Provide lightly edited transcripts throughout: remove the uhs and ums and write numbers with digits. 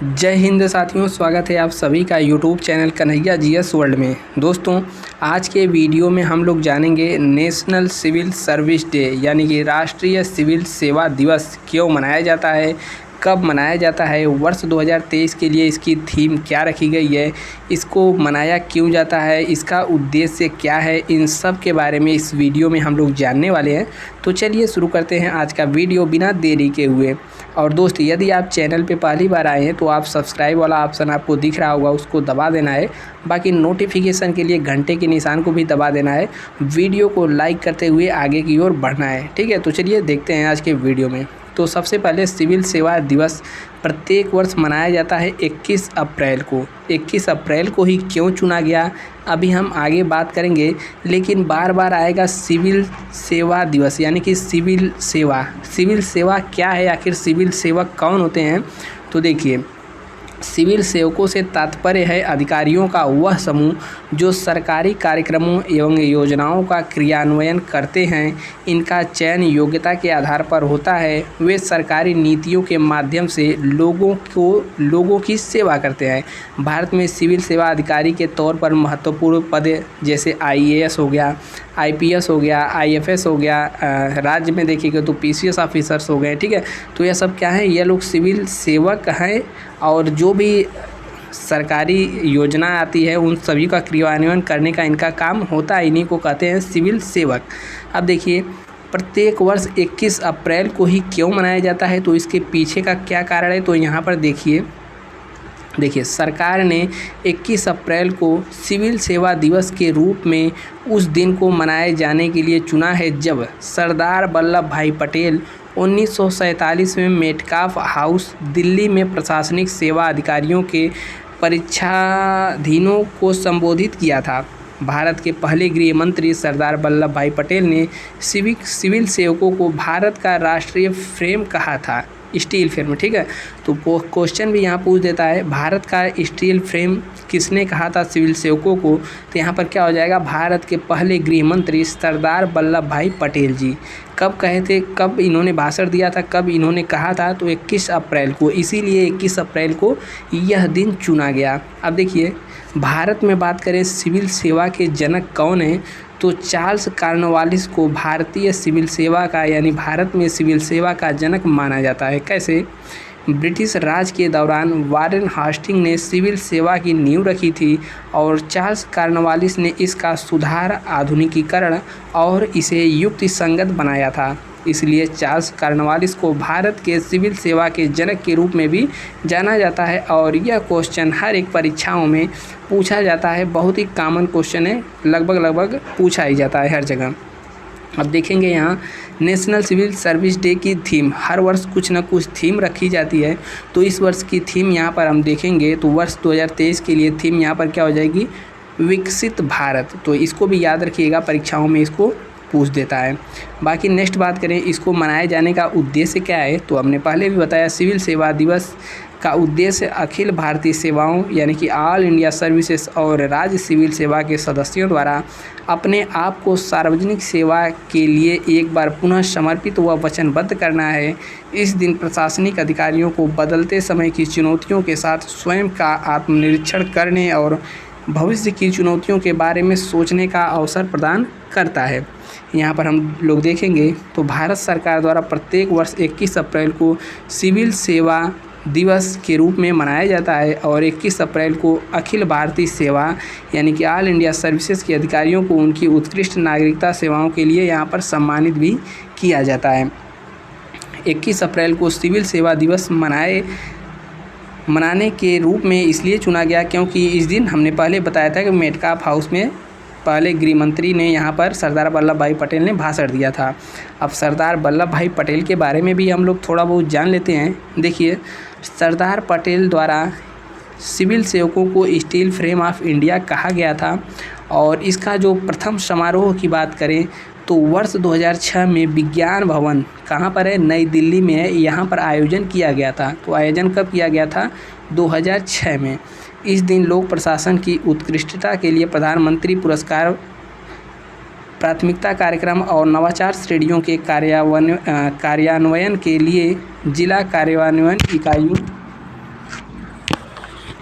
जय हिंद साथियों, स्वागत है आप सभी का YouTube channel Kanhaiya GS world में। दोस्तों, आज के वीडियो में हम लोग जानेंगे नेशनल सिविल सर्विस डे यानी कि राष्ट्रीय सिविल सेवा दिवस क्यों मनाया जाता है, कब मनाया जाता है, वर्ष 2023 के लिए इसकी थीम क्या रखी गई है, इसको मनाया क्यों जाता है, इसका उद्देश्य क्या है, इन सब के बारे में इस वीडियो में हम लोग जानने वाले हैं। तो चलिए शुरू करते हैं आज का वीडियो बिना देरी के हुए। और दोस्त, यदि आप चैनल पे पहली बार आए हैं तो आप सब्सक्राइब वाला ऑप्शन आपको दिख रहा होगा, उसको दबा देना है। बाकी नोटिफिकेशन के लिए घंटे के निशान को भी दबा देना है। वीडियो को लाइक करते हुए आगे की ओर बढ़ना है, ठीक है। तो चलिए देखते हैं आज के वीडियो में। तो सबसे पहले सिविल सेवा दिवस प्रत्येक वर्ष मनाया जाता है 21 अप्रैल को। 21 अप्रैल को ही क्यों चुना गया, अभी हम आगे बात करेंगे। लेकिन बार बार आएगा सिविल सेवा दिवस यानी कि सिविल सेवा क्या है, आखिर सिविल सेवक कौन होते हैं। तो देखिए, सिविल सेवकों से तात्पर्य है अधिकारियों का वह समूह जो सरकारी कार्यक्रमों एवं योजनाओं का क्रियान्वयन करते हैं। इनका चयन योग्यता के आधार पर होता है। वे सरकारी नीतियों के माध्यम से लोगों की सेवा करते हैं। भारत में सिविल सेवा अधिकारी के तौर पर महत्वपूर्ण पद जैसे IAS हो गया, IPS हो गया, IFS हो गया, राज्य में देखिएगा तो PCS ऑफिसर्स हो गए, ठीक है। तो यह सब क्या है, ये लोग सिविल सेवक हैं और जो भी सरकारी योजना आती है उन सभी का क्रियान्वयन करने का इनका काम होता है। इन्हीं को कहते हैं सिविल सेवक। अब देखिए, प्रत्येक वर्ष 21 अप्रैल को ही क्यों मनाया जाता है, तो इसके पीछे का क्या कारण है। तो यहाँ पर देखिए, सरकार ने 21 अप्रैल को सिविल सेवा दिवस के रूप में उस दिन को मनाए जाने के लिए चुना है जब सरदार वल्लभ भाई पटेल 1947 में मेटकाफ हाउस दिल्ली में प्रशासनिक सेवा अधिकारियों के परीक्षाधीनों को संबोधित किया था। भारत के पहले गृह मंत्री सरदार वल्लभ भाई पटेल ने सिविल सेवकों को भारत का राष्ट्रीय फ्रेम कहा था, स्टील फ्रेम, ठीक है। तो क्वेश्चन भी यहाँ पूछ देता है, भारत का स्टील फ्रेम किसने कहा था सिविल सेवकों को। तो यहाँ पर क्या हो जाएगा, भारत के पहले गृह मंत्री सरदार वल्लभ भाई पटेल जी कब कहे थे, कब इन्होंने भाषण दिया था, कब इन्होंने कहा था। तो 21 अप्रैल को, इसीलिए 21 अप्रैल को यह दिन चुना गया। अब देखिए, भारत में बात करें सिविल सेवा के जनक कौन हैं, तो चार्ल्स कॉर्नवालिस को भारतीय सिविल सेवा का यानी भारत में सिविल सेवा का जनक माना जाता है। कैसे, ब्रिटिश राज के दौरान वारेन हास्टिंग ने सिविल सेवा की नींव रखी थी और चार्ल्स कॉर्नवालिस ने इसका सुधार, आधुनिकीकरण और इसे युक्ति संगत बनाया था। इसलिए चार्ल्स कॉर्नवालिस को भारत के सिविल सेवा के जनक के रूप में भी जाना जाता है। और यह क्वेश्चन हर एक परीक्षाओं में पूछा जाता है, बहुत ही कॉमन क्वेश्चन है, लगभग पूछा ही जाता है हर जगह। अब देखेंगे यहाँ नेशनल सिविल सर्विस डे की थीम, हर वर्ष कुछ न कुछ थीम रखी जाती है। तो इस वर्ष की थीम यहाँ पर हम देखेंगे तो वर्ष 2023 के लिए थीम यहाँ पर क्या हो जाएगी, विकसित भारत। तो इसको भी याद रखिएगा, परीक्षाओं में इसको पूछ देता है। बाकी नेक्स्ट बात करें, इसको मनाए जाने का उद्देश्य क्या है, तो हमने पहले भी बताया, सिविल सेवा दिवस का उद्देश्य अखिल भारतीय सेवाओं यानी कि ऑल इंडिया सर्विसेज और राज्य सिविल सेवा के सदस्यों द्वारा अपने आप को सार्वजनिक सेवा के लिए एक बार पुनः समर्पित व वचनबद्ध करना है। इस दिन प्रशासनिक अधिकारियों को बदलते समय की चुनौतियों के साथ स्वयं का आत्मनिरीक्षण करने और भविष्य की चुनौतियों के बारे में सोचने का अवसर प्रदान करता है। यहाँ पर हम लोग देखेंगे तो भारत सरकार द्वारा प्रत्येक वर्ष 21 अप्रैल को सिविल सेवा दिवस के रूप में मनाया जाता है और 21 अप्रैल को अखिल भारतीय सेवा यानी कि ऑल इंडिया सर्विसेज के अधिकारियों को उनकी उत्कृष्ट नागरिकता सेवाओं के लिए यहाँ पर सम्मानित भी किया जाता है। 21 अप्रैल को सिविल सेवा दिवस मनाने के रूप में इसलिए चुना गया क्योंकि इस दिन हमने पहले बताया था कि मेटकाफ हाउस में पहले गृह मंत्री ने यहाँ पर सरदार वल्लभ भाई पटेल ने भाषण दिया था। अब सरदार वल्लभ भाई पटेल के बारे में भी हम लोग थोड़ा बहुत जान लेते हैं। देखिए, सरदार पटेल द्वारा सिविल सेवकों को स्टील फ्रेम ऑफ इंडिया कहा गया था और इसका जो प्रथम समारोह की बात करें तो वर्ष 2006 में विज्ञान भवन कहाँ पर है, नई दिल्ली में है, यहाँ पर आयोजन किया गया था। तो आयोजन कब किया गया था, 2006 में। इस दिन लोक प्रशासन की उत्कृष्टता के लिए प्रधानमंत्री पुरस्कार, प्राथमिकता कार्यक्रम और नवाचार श्रेणियों के कार्यान्वयन के लिए जिला कार्यान्वयन इकाइयों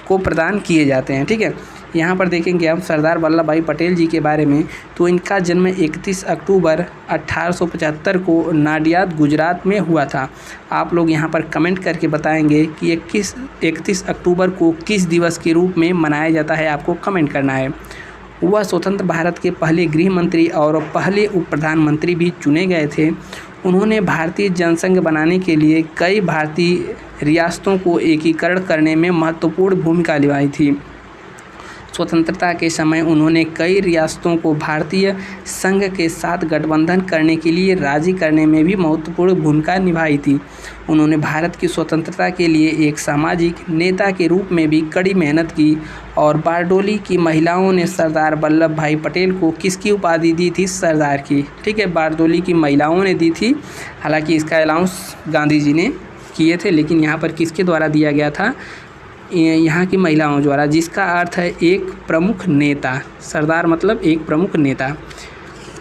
को प्रदान किए जाते हैं। ठीक है, यहाँ पर देखेंगे हम सरदार वल्लभ भाई पटेल जी के बारे में, तो इनका जन्म 31 अक्टूबर 1875 को नाडियाद गुजरात में हुआ था। आप लोग यहाँ पर कमेंट करके बताएंगे कि 31 अक्टूबर को किस दिवस के रूप में मनाया जाता है, आपको कमेंट करना है। वह स्वतंत्र भारत के पहले गृह मंत्री और पहले उप प्रधानमंत्री भी चुने गए थे। उन्होंने भारतीय जनसंघ बनाने के लिए कई भारतीय रियासतों को एकीकरण करने में महत्वपूर्ण भूमिका निभाई थी। स्वतंत्रता के समय उन्होंने कई रियासतों को भारतीय संघ के साथ गठबंधन करने के लिए राजी करने में भी महत्वपूर्ण भूमिका निभाई थी। उन्होंने भारत की स्वतंत्रता के लिए एक सामाजिक नेता के रूप में भी कड़ी मेहनत की और बारडोली की महिलाओं ने सरदार वल्लभ भाई पटेल को किसकी उपाधि दी थी? सरदार की। ठीक है, बारडोली की महिलाओं ने दी थी। हालांकि इसका अनाउंस गांधी जी ने किए थे, लेकिन यहाँ पर किसके द्वारा दिया गया था? यहाँ की महिलाओं द्वारा, जिसका अर्थ है एक प्रमुख नेता। सरदार मतलब एक प्रमुख नेता।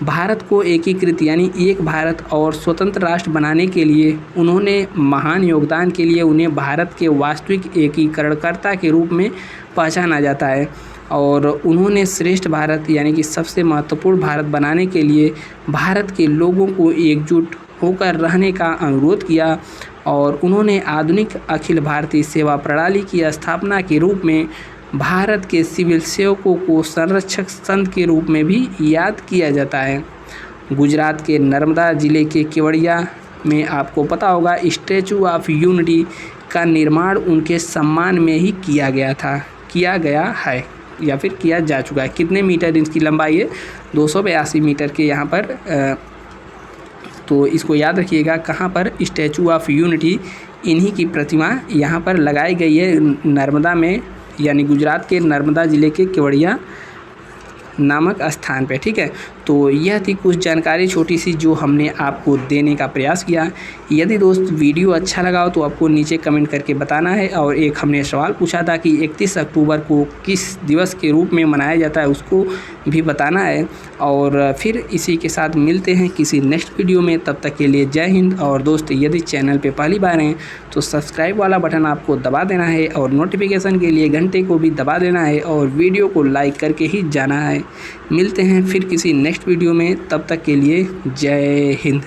भारत को एकीकृत यानी एक भारत और स्वतंत्र राष्ट्र बनाने के लिए उन्होंने महान योगदान के लिए उन्हें भारत के वास्तविक एकीकरणकर्ता के रूप में पहचाना जाता है। और उन्होंने श्रेष्ठ भारत यानी कि सबसे महत्वपूर्ण भारत बनाने के लिए भारत के लोगों को एकजुट होकर रहने का अनुरोध किया और उन्होंने आधुनिक अखिल भारतीय सेवा प्रणाली की स्थापना के रूप में भारत के सिविल सेवकों को संरक्षक संत के रूप में भी याद किया जाता है। गुजरात के नर्मदा जिले के केवड़िया में आपको पता होगा स्टैचू ऑफ यूनिटी का निर्माण उनके सम्मान में ही किया गया है या फिर किया जा चुका है। कितने मीटर इसकी लंबाई है? 282 मीटर के यहाँ पर तो इसको याद रखिएगा। कहाँ पर? स्टैचू ऑफ यूनिटी, इन्हीं की प्रतिमा यहाँ पर लगाई गई है नर्मदा में, यानी गुजरात के नर्मदा ज़िले के केवड़िया नामक स्थान पे। ठीक है, तो यह थी कुछ जानकारी छोटी सी जो हमने आपको देने का प्रयास किया। यदि दोस्त वीडियो अच्छा लगा हो तो आपको नीचे कमेंट करके बताना है। और एक हमने सवाल पूछा था कि 31 अक्टूबर को किस दिवस के रूप में मनाया जाता है, उसको भी बताना है। और फिर इसी के साथ मिलते हैं किसी नेक्स्ट वीडियो में। तब तक के लिए जय हिंद। और दोस्त यदि चैनल पे पहली बार हैं तो सब्सक्राइब वाला बटन आपको दबा देना है और नोटिफिकेशन के लिए घंटे को भी दबा देना है और वीडियो को लाइक करके ही जाना है। मिलते हैं फिर किसी नेक्स्ट वीडियो में, तब तक के लिए जय हिंद।